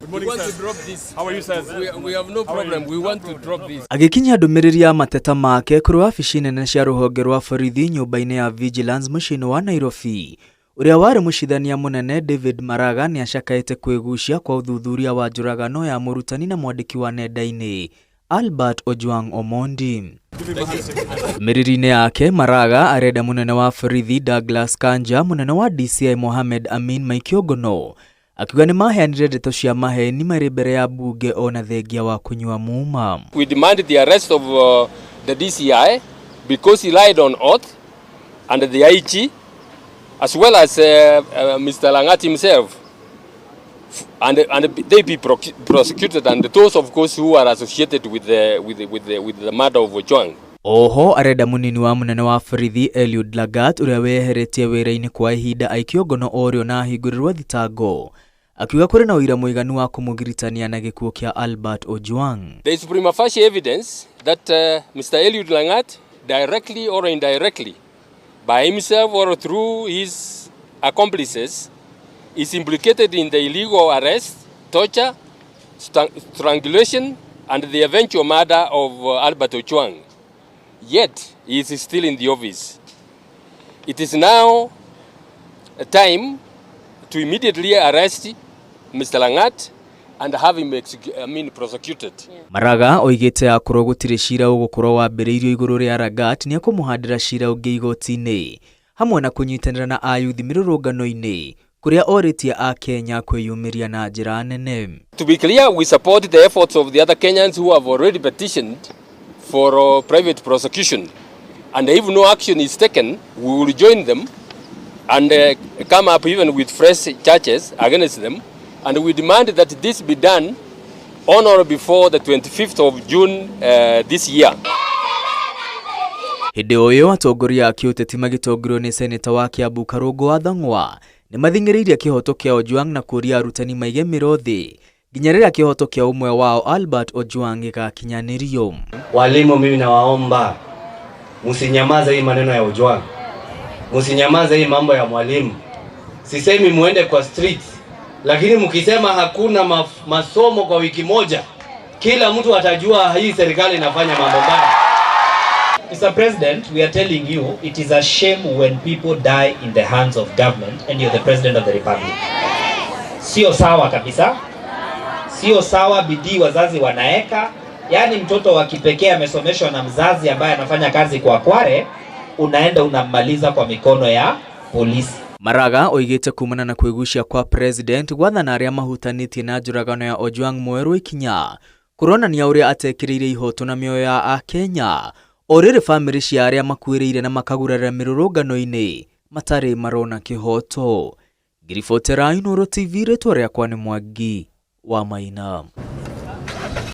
We want to drop this. How are you, sir? We have no problem. We want to drop this. Agikinya ndumiriri ya mateta make kuri wabici nene cia ruhonge rwa borithi nyumba-ini ya Vigilance muciini wa Nairobi. Uria wari mucithania munene David Maraga ni acakaite kwigucia kwa uthuthuria wa njuragano ya murutani na mwandiki wa nenda-ini Albert Ojwang Omondi. Miriri-ini yake Maraga arenda munene wa borithi Douglas Kanja, munene wa DCI Mohamed Amin Maikiogono akiuga ni maheanire ndeto cia maheni mari mbere ya bunge ona thengia wa kunywa muma. We demanded the arrest of the DCI because he lied on oath and the IG as well as Mr. Langat himself, and they be prosecuted, and those of course who are associated with the murder of Ojwang. Oho arenda munini wa munene wa borithi Eliud Lagat uria weheretie wira-ini kwa ihinda Aikiogono orio na hingurirwo thitango akiuga kuri na uira muiganu wa kumugiritania na gikuo kia Albert Ojwang. There is prima facie evidence that Mr. Eliud Lagat directly or indirectly by himself or through his accomplices is implicated in the illegal arrest, torture, strangulation and the eventual murder of Albert Ojwang. Yet he is still in the office. It is now a time to immediately arrest Mr. Langat and have him prosecuted. Maraga oigite akorwo gutire cira ugukorwo wambiriirio iguru ria Lagat ni akumuhandira cira ungi igoti-ini hamwe na kunyitanira na ayuthi mirurungano-ini kuria oritie a Kenya kwiyumiria na njira nene. To be clear, we support the efforts of the other Kenyans who have already petitioned for private prosecution, and if no action is taken, we will join them and come up even with fresh charges against them, and we demand that this be done on or before the 25th of June this year. Hindi uyu atongoria akiuteti magitongorwo ni seneta wa Kiambu Karungu wa Thong'wa ni mathing'ĩrĩirie kĩhooto kia Ojwang na kuria arutani maige mirothi nginya rĩrĩa kĩhooto kia umwe wao Albert Ojwang gĩgakinyanirio. Walimu, mimi nawaomba msinyamaze hii maneno ya Ojwang. Msinyamaze hii mambo ya mwalimu. Sisemi muende kwa street, lakini mkisema hakuna masomo kwa wiki moja, kila mtu atajua hii serikali inafanya mambo mbaya. Mr. President, we are telling you it is a shame when people die in the hands of government and you're the President of the Republic. Sio sawa kabisa. Sio sawa bidii wazazi wanaeka. Yani mtoto wa kipekee amesomeshwa na mzazi ambaye anafanya kazi kwa kware, unaenda unammaliza kwa mikono ya polisi. Maraga oigite kumana na kwigucia kwa president gwathana aria mahutanitie na njuragano ya Ojwang mweru ikinya kuronania uria atekiriire ihoto na mioyo ya a Kenya orire family cia aria makuiriire na makagurara mirurungano-ini matari marona kĩhooto. Ngiribotera Inooro TV, rĩtwa rĩakwa nĩ Mwangi wa Maina.